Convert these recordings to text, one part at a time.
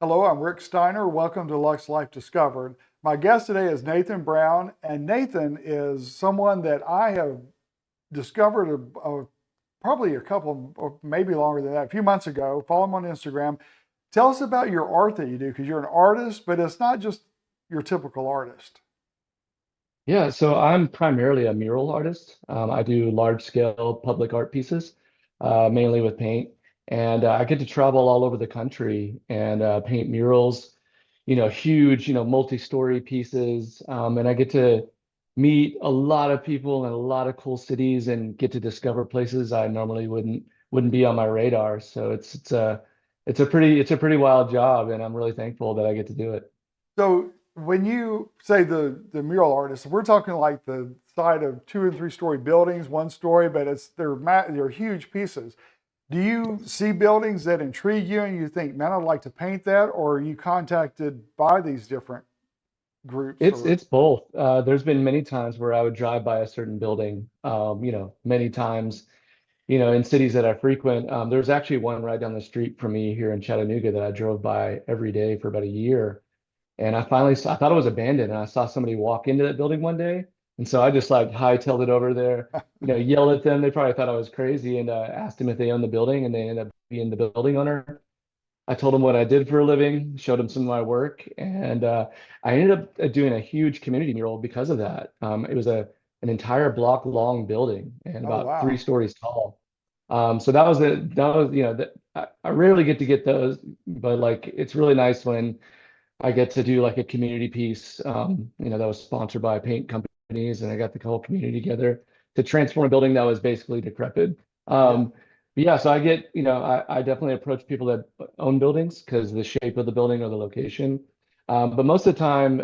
Hello, I'm Rick Steiner. Welcome to Lux Life Discovered. My guest today is Nathan Brown, and Nathan is someone that I have discovered probably a couple, or maybe longer than that, a few months ago. Follow him on Instagram. Tell us about your art that you do, because you're an artist, but it's not just your typical artist. Yeah, so I'm primarily a mural artist. I do large scale public art pieces, mainly with paint. And I get to travel all over the country and paint murals, huge, multi-story pieces. And I get to meet a lot of people in a lot of cool cities and get to discover places I normally wouldn't be on my radar. So it's a pretty wild job, and I'm really thankful that I get to do it. So when you say the mural artist, we're talking like the side of 2 and 3 story buildings, 1 story, but they're huge pieces. Do you see buildings that intrigue you and you think, man, I'd like to paint that? Or are you contacted by these different groups It's or it's both. There's been many times where I would drive by a certain building, many times, in cities that I frequent. There's actually one right down the street from me here in Chattanooga that I drove by every day for about a year. And I thought it was abandoned, and I saw somebody walk into that building one day. And so I just like hightailed it over there, yelled at them. They probably thought I was crazy, and asked them if they owned the building, and they ended up being the building owner. I told him what I did for a living, showed him some of my work, and I ended up doing a huge community mural because of that. It was an entire block long building and oh about three wow. stories tall. So I rarely get to get those, but like it's really nice when I get to do like a community piece, that was sponsored by paint companies, and I got the whole community together to transform a building that was basically decrepit. Yeah. But yeah, so I definitely approach people that own buildings because the shape of the building or the location. But most of the time,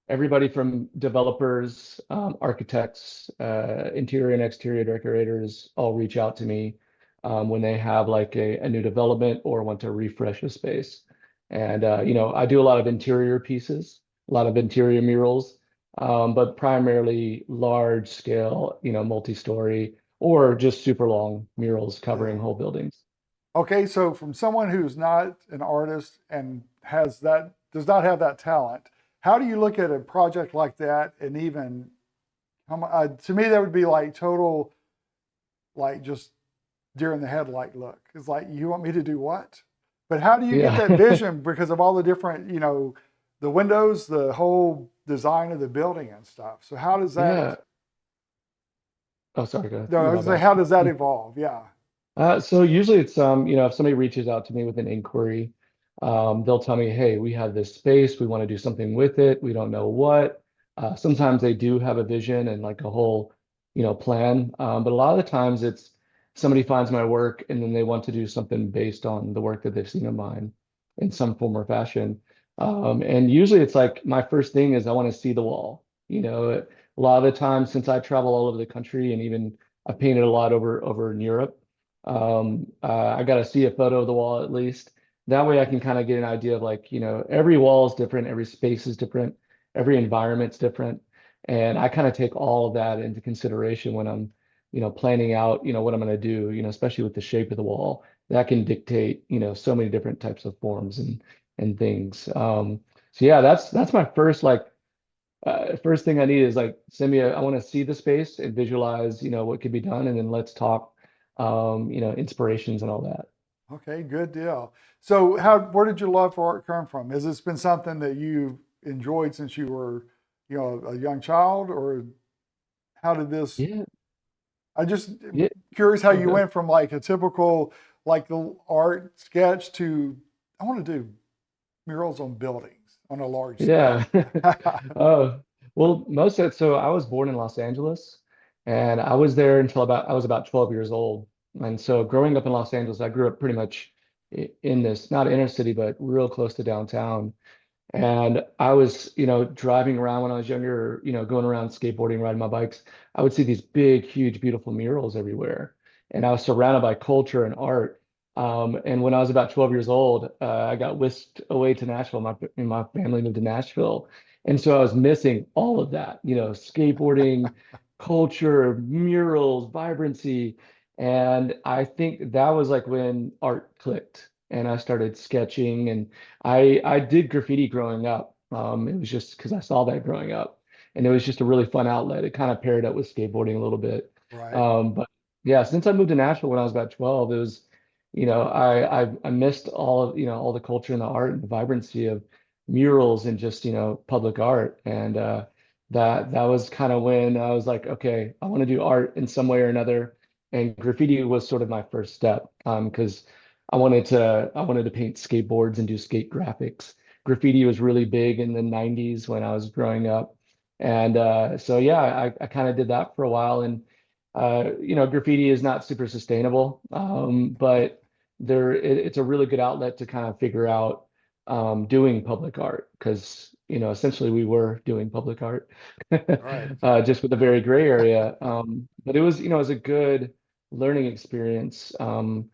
everybody from developers, architects, interior and exterior decorators all reach out to me when they have like a new development or want to refresh a space. And I do a lot of interior pieces, a lot of interior murals, but primarily large scale, multi-story or just super long murals covering Yeah. whole buildings. Okay, so from someone who's not an artist and does not have that talent, how do you look at a project like that and even to me that would be like total like just deer in the headlight look. It's like, you want me to do what? But how do you get that Yeah. vision because of all the different, the windows, the whole design of the building and stuff? So how does that, Yeah. Oh, sorry, go ahead. no, I My was gonna say, bad. how does that evolve? Yeah. So usually it's if somebody reaches out to me with an inquiry, they'll tell me, hey, we have this space, we want to do something with it, we don't know what. Sometimes they do have a vision and like a whole, plan. But a lot of the times it's somebody finds my work and then they want to do something based on the work that they've seen of mine in some form or fashion. And usually it's like my first thing is I want to see the wall. A lot of the time since I travel all over the country and even I've painted a lot over in Europe. I got to see a photo of the wall at least. That way I can kind of get an idea of like, every wall is different, every space is different, every environment's different. And I kind of take all of that into consideration when I'm, planning out, what I'm going to do, especially with the shape of the wall. That can dictate, so many different types of forms and things. So yeah, that's my first like first thing I need is like I want to see the space and visualize, what could be done, and then let's talk, inspirations and all that. Okay, good deal. So where did your love for art come from? Has this been something that you enjoyed since you were, a young child, or how did this, Yeah, I just yeah. curious how Oh, you good. went from like a typical like the art sketch to I want to do murals on buildings on a large Yeah. scale. Oh, well, most of it. So I was born in Los Angeles, and I was there until I was about 12 years old. And so growing up in Los Angeles, I grew up pretty much in this, not inner city, but real close to downtown. And I was, driving around when I was younger, going around skateboarding, riding my bikes. I would see these big, huge, beautiful murals everywhere. And I was surrounded by culture and art. And when I was about 12 years old, I got whisked away to Nashville. My family moved to Nashville. And so I was missing all of that, skateboarding, culture, murals, vibrancy. And I think that was like when art clicked. and I started sketching, and I did graffiti growing up. It was just because I saw that growing up, and it was just a really fun outlet. It kind of paired up with skateboarding a little bit. Right. But yeah, since I moved to Nashville when I was about 12, it was, I missed all of, all the culture and the art and the vibrancy of murals and just, public art. And that was kind of when I was like, okay, I want to do art in some way or another. And graffiti was sort of my first step, because I wanted to paint skateboards and do skate graphics. Graffiti was really big in the 90s when I was growing up. And so yeah, I kind of did that for a while. And graffiti is not super sustainable, but it's a really good outlet to kind of figure out doing public art, because essentially we were doing public art, Right. just with a very gray area. But it was a good learning experience. And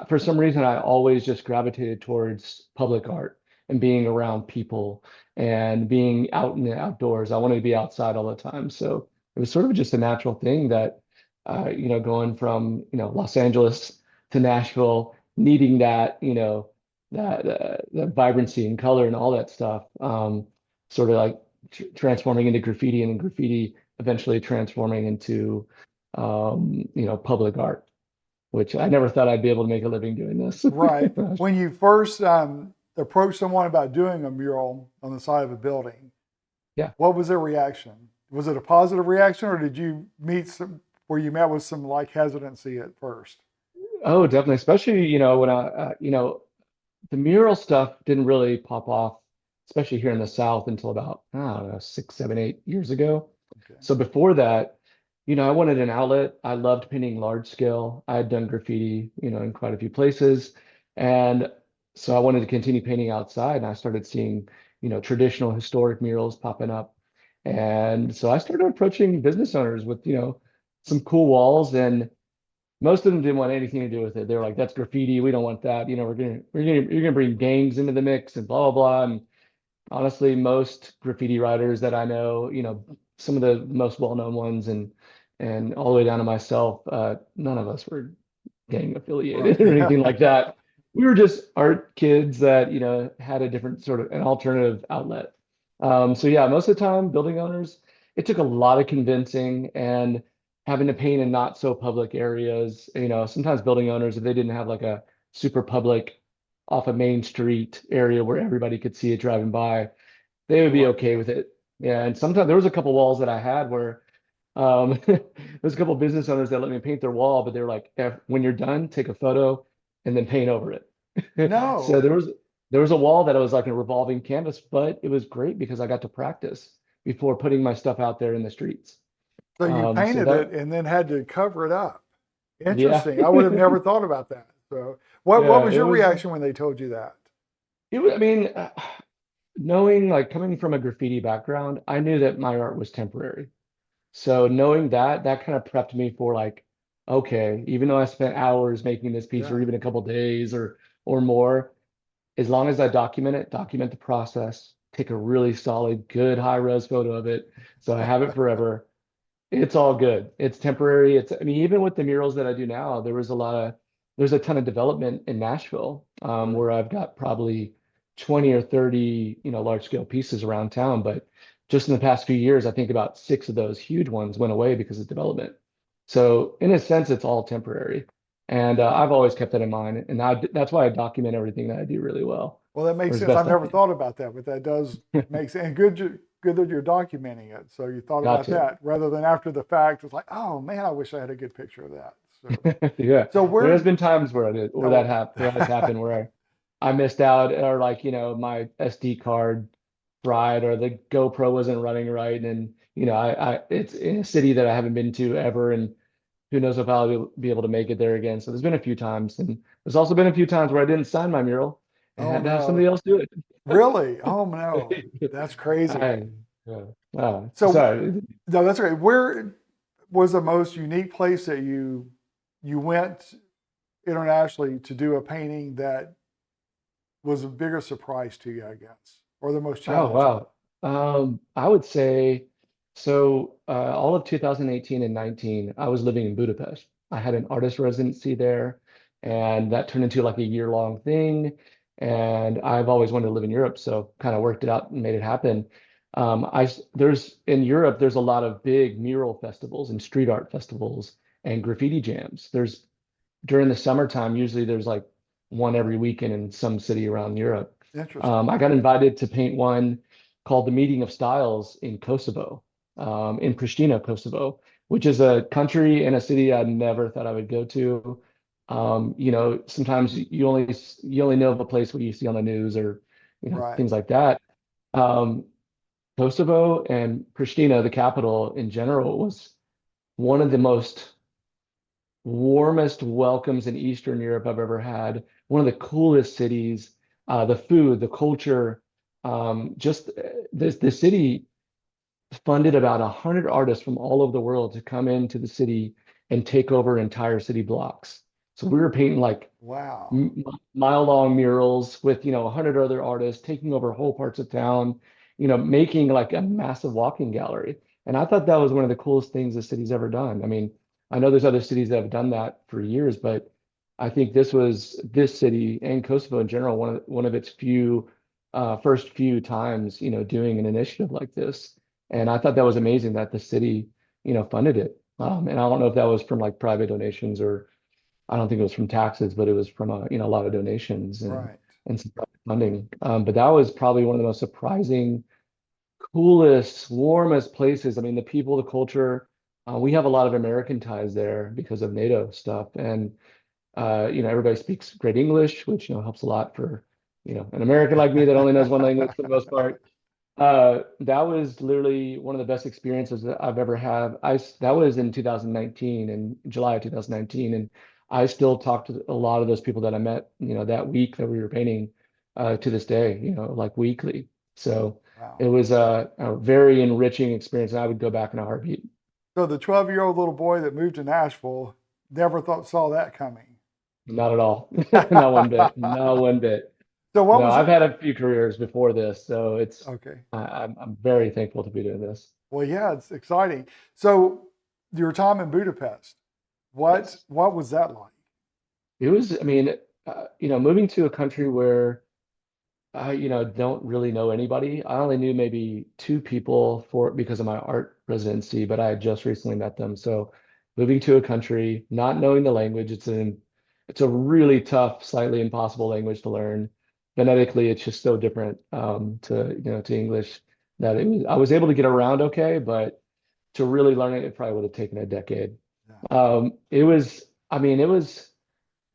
for some reason, I always just gravitated towards public art and being around people and being out in the outdoors. I wanted to be outside all the time. So it was sort of just a natural thing that, going from, Los Angeles to Nashville, needing that, that vibrancy and color and all that stuff, sort of like transforming into graffiti, and then graffiti eventually transforming into, public art, which I never thought I'd be able to make a living doing this. Right. When you first approached someone about doing a mural on the side of a building, Yeah. what was their reaction? Was it a positive reaction, or did you meet some where you met with some like hesitancy at first? Oh, definitely. Especially, when the mural stuff didn't really pop off, especially here in the South, until about, I don't know, 6, 7, 8 years ago. Okay. So before that, I wanted an outlet. I loved painting large scale. I had done graffiti, in quite a few places. And so I wanted to continue painting outside. And I started seeing, traditional historic murals popping up. And so I started approaching business owners with, some cool walls, and most of them didn't want anything to do with it. They were like, "That's graffiti. We don't want that. You're gonna bring gangs into the mix and blah blah blah." And honestly, most graffiti writers that I know, some of the most well-known ones, and all the way down to myself, none of us were gang Right. affiliated or anything like that. We were just art kids that, had a different sort of an alternative outlet. So yeah, most of the time, building owners, it took a lot of convincing and having to paint in not so public areas. Sometimes building owners, if they didn't have like a super public off a main street area where everybody could see it driving by, they They would be weren't. okay with it. Yeah, and sometimes there was a couple walls that I had where there's a couple business owners that let me paint their wall, but they're like, when you're done, take a photo and then paint over it. So No. there was a wall that was like a revolving canvas, but it was great because I got to practice before putting my stuff out there in the streets. So you So painted that, it and then had to cover it up. yeah, Interesting. I would have never thought about that. So what yeah, was your reaction when they told you that? I mean, knowing, like, coming from a graffiti background, I knew that my art was temporary. So knowing that kind of prepped me for, like, okay, even though I spent hours making this piece, or Yeah. even a couple days or more, as long as I document it, document the process, take a really solid, good high res photo of it, so I have it forever. It's all good. It's temporary. I mean, even with the murals that I do now, there's a ton of development in Nashville, Really? where I've got probably 20 or 30, large scale pieces around town. But just in the past few years, I think about 6 of those huge ones went away because of development. So in a sense, it's all temporary. And I've always kept that in mind. And that's why I document everything that I do really well, Well, that or makes as sense. I've best I never can. thought about that, but that does make sense. And good, good that you're documenting it. So you thought about Gotcha. that rather than after the fact. It's like, oh man, I wish I had a good picture of that. So, Yeah, so there has where? been times where I did, where that Oh, happened, where that's happened, where I missed out, or, like, my SD card fried, or the GoPro wasn't running right, and it's in a city that I haven't been to ever, and who knows if I'll be able to make it there again. So there's been a few times, and there's also been a few times where I didn't sign my mural and oh had to have somebody no, else do really? Oh no, it. that's crazy. I, yeah. So Sorry. no, that's okay. Where was the most unique place that you went internationally to do a painting that was a bigger surprise to you, I guess, or the most Oh, challenging? wow. I would say, so all of 2018 and 19, I was living in Budapest. I had an artist residency there, Okay. And that turned into like a year-long thing. And I've always wanted to live in Europe, so kind of worked it out and made it happen. There's in Europe, there's a lot of big mural festivals and street art festivals and graffiti jams. There's during the summertime, usually there's like one every weekend in some city around Europe. Interesting. I got invited to paint one called the Meeting of Styles in Kosovo, in Pristina, Kosovo, which is a country and a city I never thought I would go to. Sometimes you only know of a place what you see on the news or Right. things like that. Um, Kosovo and Pristina, the capital in general, was one of the most warmest welcomes in Eastern Europe I've ever had. One of the coolest cities. The food, the culture, just the city funded about 100 artists from all over the world to come into the city and take over entire city blocks. So we were painting like Wow. mile-long murals with 100 other artists taking over whole parts of town, making like a massive walking gallery. And I thought that was one of the coolest things the city's ever done. I mean, I know there's other cities that have done that for years, but I think this city and Kosovo in general, one of its first few times, doing an initiative like this. And I thought that was amazing that the city, funded it. And I don't know if that was from like private donations or I don't think it was from taxes, but it was from a lot of donations and Right. some private funding. But that was probably one of the most surprising, coolest, warmest places. I mean, the people, the culture. We have a lot of American ties there because of NATO stuff, and everybody speaks great English, which helps a lot for an American like me that only knows one language for the most part. That was literally one of the best experiences that I've ever had. That was in 2019, in July of 2019, and I still talk to a lot of those people that I met, that week that we were painting, to this day, like weekly. So it Wow. was a very enriching experience, and I would go back in a heartbeat. So the 12-year-old little boy that moved to Nashville never thought saw that coming. Not at all, not one bit, not one bit. So what No, was I've it? had a few careers before this, so Okay. I'm very thankful to be doing this. Well, yeah, it's exciting. So your time in Budapest, what Yes. what was that like? It was, I mean, moving to a country where I, don't really know anybody. I only knew maybe two people because of my art residency, but I had just recently met them. So moving to a country, not knowing the language, it's a really tough, slightly impossible language to learn. Phonetically, it's just so different to English that I was able to get around okay, but to really learn it, it probably would have taken a decade. Yeah. It was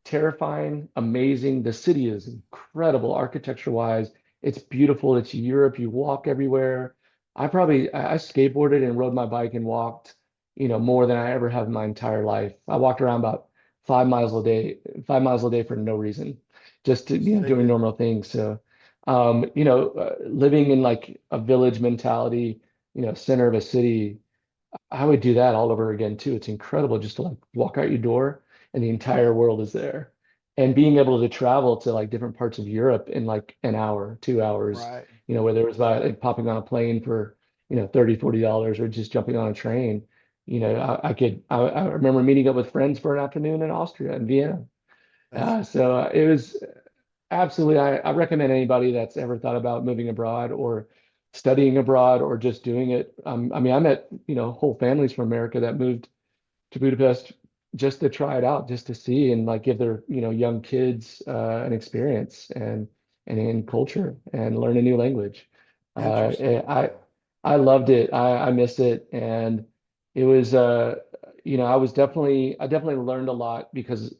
terrifying, amazing. The city is incredible architecture wise. It's beautiful. It's Europe. You walk everywhere. I skateboarded and rode my bike and walked, more than I ever have in my entire life. I walked around about 5 miles a day, 5 miles a day for no reason, just to, Say doing good. normal things. So, living in like a village mentality, center of a city, I would do that all over again too. It's incredible just to like walk out your door and the entire world is there. And being able to travel to like different parts of Europe in like an hour, 2 hours, Right. whether it was like popping on a plane for, $30, $40 or just jumping on a train. I remember meeting up with friends for an afternoon in Austria and Vienna. That's It was absolutely, I recommend anybody that's ever thought about moving abroad or studying abroad or just doing it. I met, whole families from America that moved to Budapest just to try it out, just to see and like give their, young kids an experience and in culture and learn a new language. Uh, eh, interesting. I Yeah. I loved it. I miss it, and it was I definitely learned a lot because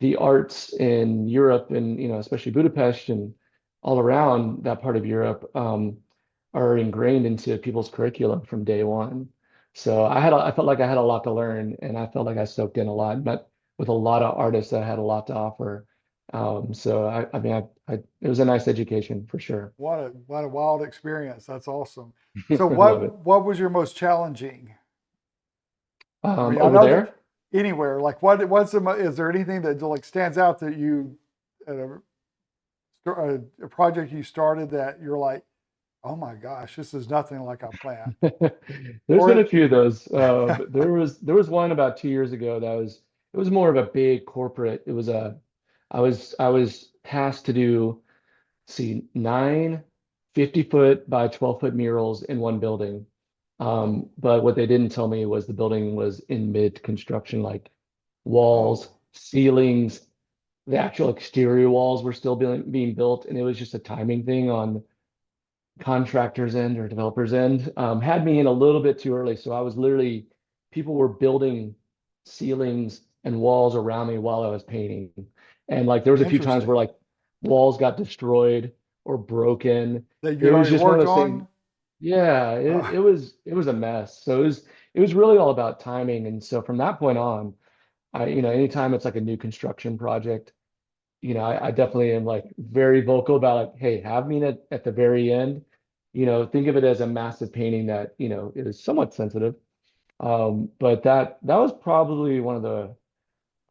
the arts in Europe and especially Budapest and all around that part of Europe are ingrained into people's curriculum from day one. So I felt like I had a lot to learn, and I felt like I soaked in a lot. Met with a lot of artists that had a lot to offer. It was a nice education for sure. What a wild experience. That's awesome. So I love it. what was your most challenging? I mean, I Over know that there. anywhere, like is there anything that like stands out that you uh, a project you started that you're like, oh my gosh, this is nothing like I planned. There's been Or a few of those. But there was one about 2 years ago it was more of a big corporate. It was a I was tasked to do, see, 9 50-foot by 12-foot murals in one building. Oh, But what they didn't tell me was the building was in mid construction, like walls, oh, ceilings, the actual exterior walls were still being built, and it was just a timing thing on contractor's end or developer's end. Had me in a little bit too early. So I was literally, people were building ceilings and walls around me while I was painting. And like there was a few times where interesting. like walls got destroyed or broken. That It you'd was already just one of worked those things. on? Yeah, it, Uh, it was a mess. So it was really all about timing. And so from that point on, anytime it's like a new construction project, I definitely am like very vocal about like, hey, have me at the very end. Think of it as a massive painting that, is somewhat sensitive. But that was probably one of the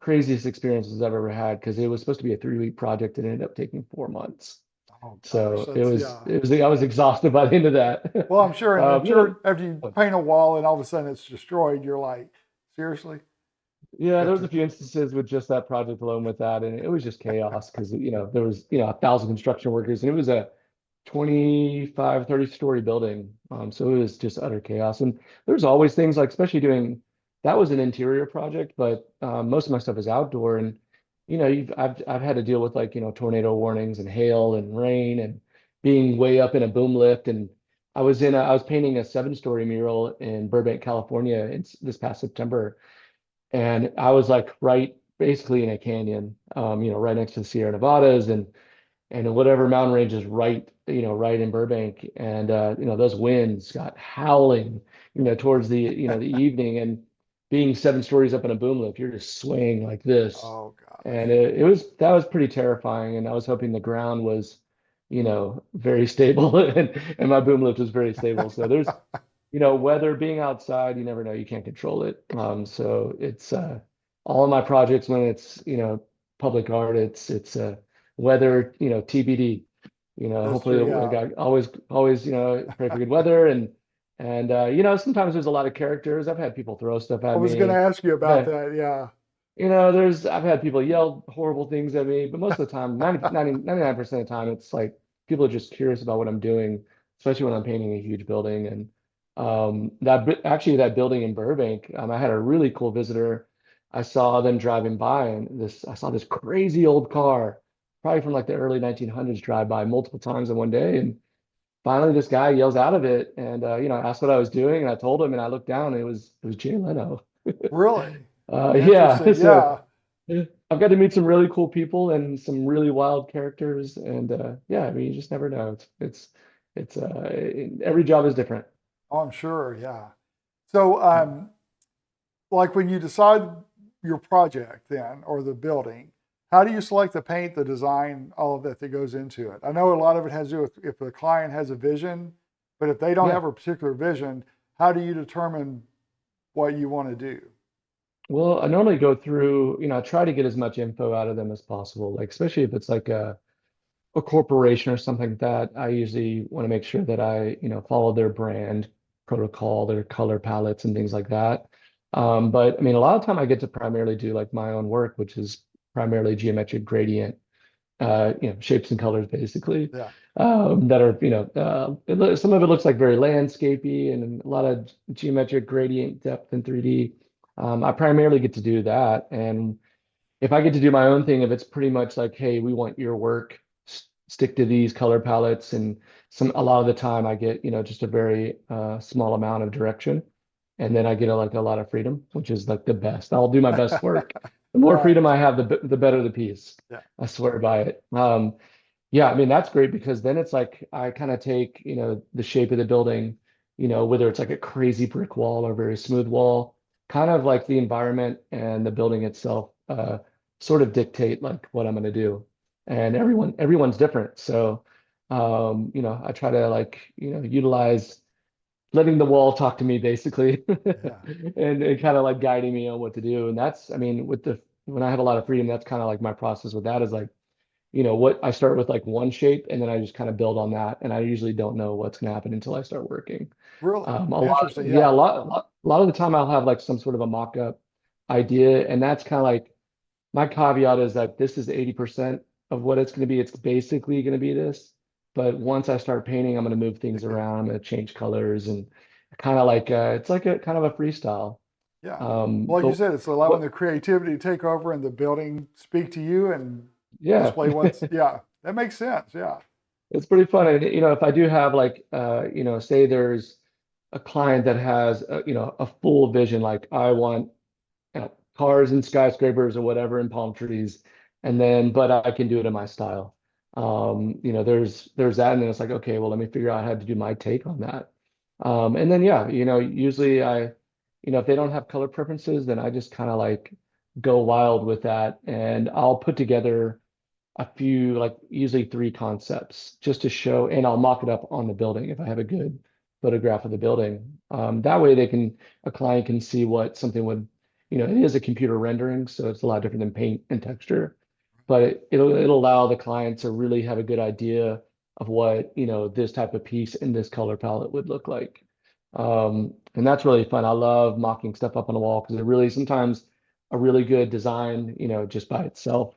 craziest experiences I've ever had because it was supposed to be a 3-week project and it ended up taking 4 months. oh gosh, So it that's was yeah. it was I was exhausted by the end of that. Well, I'm sure, and I'm You know, sure after you paint a wall and all of a sudden it's destroyed, you're like, seriously? Yeah, You there have was a to, few instances with just that project alone with that, and it was just chaos because there was 1,000 construction workers, and it was a 25, 30-story building. So it was just utter chaos. And there's always things like, especially doing that was an interior project, but most of my stuff is outdoor, and I've had to deal with like tornado warnings and hail and rain and being way up in a boom lift, and I was painting a 7-story mural in Burbank, California, this past September and I was like right basically in a canyon, right next to the Sierra Nevadas and whatever mountain range is right in Burbank. And those winds got howling, towards the evening and being 7 stories up in a boom lift, you're just swaying like this. oh And gosh. that was pretty terrifying. And I was hoping the ground was, very stable and my boom lift was very stable. So there's weather being outside, you never know, you can't control it. So it's all of my projects when it's, public art, it's weather, TBD. That's Hopefully true. I Yeah. got always, pray for good weather and sometimes there's a lot of characters. I've had people throw stuff I at was going to me. ask you about Yeah, that. Yeah. I've had people yell horrible things at me, but most of the time, 99% of the time, it's like people are just curious about what I'm doing, especially when I'm painting a huge building. And actually that building in Burbank, I had a really cool visitor. I saw them driving by, and I saw this crazy old car, probably from like the early 1900s, drive by multiple times in one day. And finally, this guy yells out of it, and asked what I was doing, and I told him, and I looked down, and it was Jay Leno. Really Yeah, interesting. so. Yeah. Yeah. I've got to meet some really cool people and some really wild characters, and yeah, I mean, you just never know. Every job is different. Oh, I'm sure. Yeah. So, like when you decide your project then or the building, how do you select the paint, the design, all of that goes into it? I know a lot of it has to do with if the client has a vision, but if they don't Yeah. have a particular vision, how do you determine what you want to do? Well, I normally go through, I try to get as much info out of them as possible. Like especially if it's like a corporation or something like that, I usually want to make sure that I, follow their brand protocol, their color palettes and things like that. But I mean, a lot of time I get to primarily do like my own work, which is primarily geometric gradient shapes and colors basically Yeah. that are, some of it looks like very landscapey and a lot of geometric gradient depth in 3D. I primarily get to do that. And if I get to do my own thing, if it's pretty much like, hey, we want your work, stick to these color palettes and a lot of the time I get, just a very small amount of direction. And then I get like a lot of freedom, which is like the best. I'll do my best work. The more freedom Right. I have, the better the piece. Yeah. I swear by it. Yeah, I mean, that's great because then it's like I kind of take, the shape of the building, whether it's like a crazy brick wall or very smooth wall, kind of like the environment and the building itself sort of dictate like what I'm going to do. And everyone's different. So, I try to like, utilize letting the wall talk to me basically Yeah. and kind of like guiding me on what to do. And that's, I mean, when I have a lot of freedom, that's kind of like my process with that is like, what I start with like one shape and then I just kind of build on that. And I usually don't know what's going to happen until I start working. Really A lot, interesting. yeah, Yeah. a lot of the time I'll have like some sort of a mock-up idea, and that's kind of like my caveat is that this is 80% of what it's going to be. It's basically going to be this. But once I start painting, I'm going to move things around. I'm going to change colors and kind of like it's like a kind of a freestyle. Yeah. Well, like you But said, it's allowing what, the creativity to take over and the building speak to you and yeah, display what's, yeah, that makes sense. Yeah. it's pretty fun. And if I do have like say there's a client that has a full vision, like I want cars and skyscrapers or whatever and palm trees, and then but I can do it in my style. There's that, and then it's like, okay, well, let me figure out how to do my take on that. And then yeah, usually if they don't have color preferences, then I just kind of like go wild with that, and I'll put together a few, like usually three concepts just to show, and I'll mock it up on the building if I have a good photograph of the building. That way a client can see what something would, it is a computer rendering, so it's a lot different than paint and texture, but it'll allow the client to really have a good idea of what, this type of piece in this color palette would look like. And that's really fun. I love mocking stuff up on the wall because it really sometimes a really good design, just by itself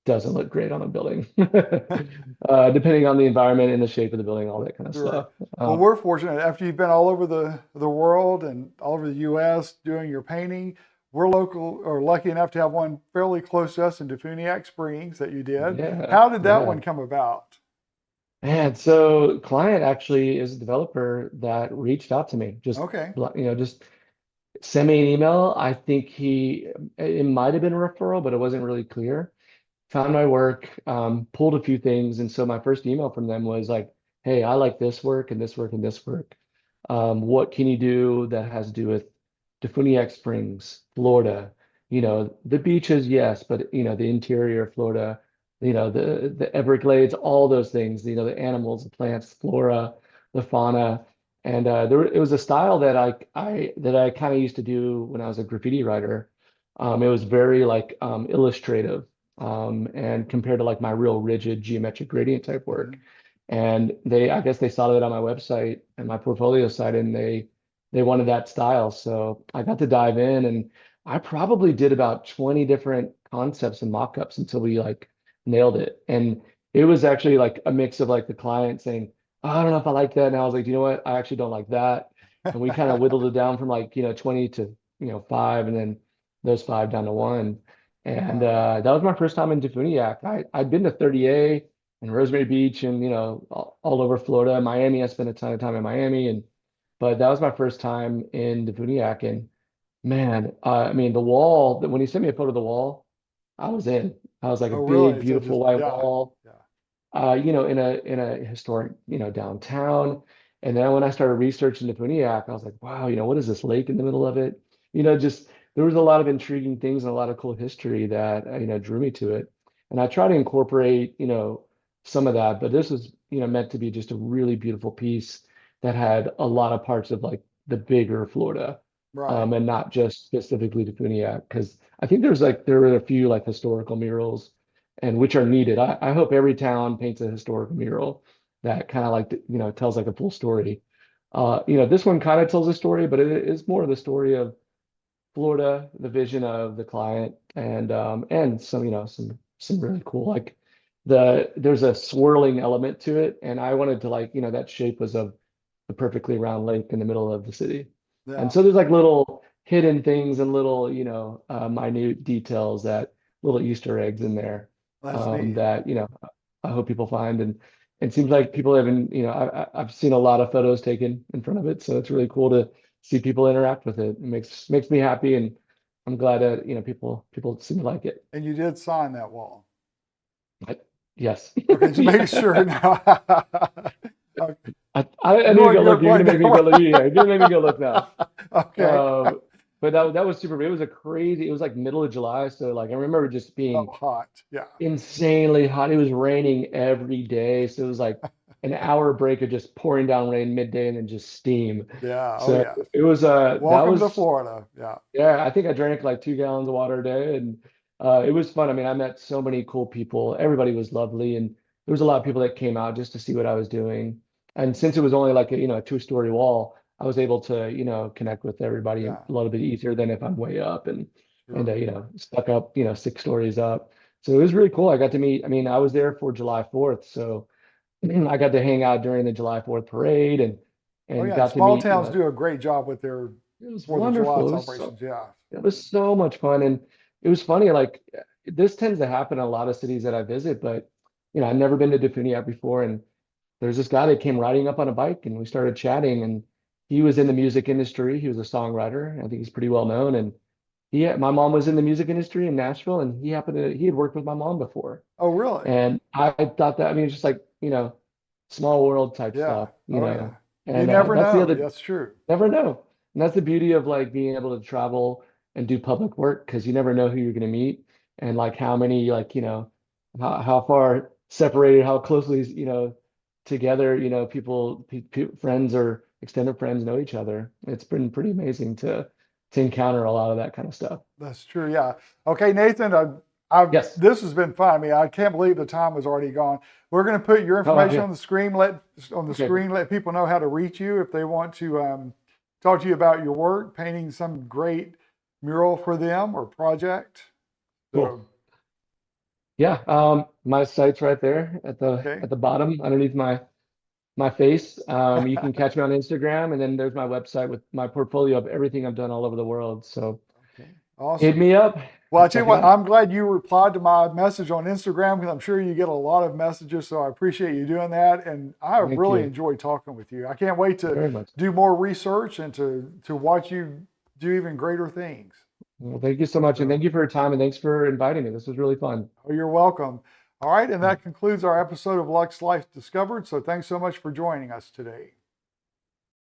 doesn't look great on a building, depending on the environment and the shape of the building, all that kind of Sure. stuff. Well, Um, we're fortunate after you've been all over the world and all over the US doing your painting. We're local or lucky enough to have one fairly close to us in Defuniak Springs that you did. yeah, How did that yeah. one come about? And so client actually is a developer that reached out to me, Okay. just send me an email. I think it might have been a referral, but it wasn't really clear. Found my work, pulled a few things. And so my first email from them was like, hey, I like this work and this work and this work. What can you do that has to do with Defuniak Springs, Florida? The beaches, yes, but the interior of Florida, the Everglades, all those things, the animals, the plants, flora, the fauna. And it was a style that I kind of used to do when I was a graffiti writer. It was very like illustrative, and compared to like my real rigid geometric gradient type work. Mhm. And I guess they saw that on my website and my portfolio site, and they wanted that style. So I got to dive in, and I probably did about 20 different concepts and mock-ups until we like nailed it. And it was actually like a mix of like the client saying, oh, I don't know if I like that. And I was like, you know what? I actually don't like that. And we kind of whittled it down from like, 20 to, five, and then those five down to one. And Wow. that was my first time in Defuniak. I'd been to 30A and Rosemary Beach and all over Florida. Miami, I spent a ton of time in Miami, and but that was my first time in Defuniak. And man, I mean the wall. When he sent me a photo of the wall, I was in. I was like a Oh, big, really? So beautiful just, white yeah, wall, yeah. in a historic, downtown. And then when I started researching the Puniac, I was like, wow, what is this lake in the middle of it? Just there was a lot of intriguing things and a lot of cool history that drew me to it. And I try to incorporate, some of that, but this was, meant to be just a really beautiful piece that had a lot of parts of like the bigger Florida, Right. and not just specifically to Puniac, because I think there were a few like historical murals and which are needed. I hope every town paints a historical mural that kind of like, tells like a full story. This one kind of tells a story, but it is more of the story of Florida, the vision of the client, and some, some really cool like there's a swirling element to it, and I wanted to like, that shape was of the perfectly round lake in the middle of the city. And Yeah. so there's like little hidden things and little, minute details, that little Easter eggs in there, That's neat. that, I hope people find. And it seems like people have been, I've seen a lot of photos taken in front of it. So it's really cool to see people interact with it. It makes me happy. And I'm glad that, people seem to like it. And you did sign that wall. I, yes. Okay, just making sure now. Okay. I You need to want go to look. go You're gonna right make me go look. now? Yeah, you're gonna make me go look now. Okay. Uh, but that was super. It was a crazy. It was like middle of July, so like I remember just Oh, being hot. Yeah. insanely hot. It was raining every day, so it was like an hour break of just pouring down rain midday and then just steam. Yeah. Oh, So yeah. it was that Welcome to was Florida. Yeah. yeah. I think I drank like 2 gallons of water a day, and it was fun. I mean, I met so many cool people. Everybody was lovely, and there was a lot of people that came out just to see what I was doing. And since it was only like a two-story wall, I was able to connect with everybody a Yeah. little bit easier than if I'm way up. And and Sure. stuck up, 6 stories up. So it was really cool. I got to meet, I mean, I was there for July 4th, so I got to hang out during the July 4th parade Oh and yeah, and got to small meet, towns do a great job with their it was 4th of July wonderful. celebrations. Yeah. It was so much fun. And it was funny, like this tends to happen in a lot of cities that I visit, but I've never been to Defuniak before. And there's this guy that came riding up on a bike and we started chatting, and he was in the music industry. He was a songwriter. I think he's pretty well known. And my mom was in the music industry in Nashville, and he had worked with my mom before. Oh really? And I thought that, I mean, it's just like, small world type Yeah. stuff, Oh yeah. You and never that's the know. other, That's true. never know. And that's the beauty of like being able to travel and do public work, because you never know who you're going to meet, and like how many, like, how far separated, how closely, together, people, friends or extended friends know each other. It's been pretty amazing to encounter a lot of that kind of stuff. That's true. Yeah. Okay, Nathan. I've Yes. this has been fun. I mean, I can't believe the time was already gone. We're going to put your Oh, information yeah. on the screen. Okay. Let people know how to reach you if they want to talk to you about your work, painting some great mural for them or project. Cool. So, Yeah. My site's right there at the okay. bottom underneath my face. You can catch me on Instagram, and then there's my website with my portfolio of everything I've done all over the world. So Okay. hit Awesome. me up Well, I and tell you check it what, out. I'm glad you replied to my message on Instagram because I'm sure you get a lot of messages. So I appreciate you doing that. And I have Thank really you enjoyed talking with you. I can't wait to very much. do more research and to watch you do even greater things. Well, thank you so much, and So, thank you for your time, and thanks for inviting me. This was really fun. oh, you're welcome. All right. And that concludes our episode of Lux Life Discovered. So thanks so much for joining us today.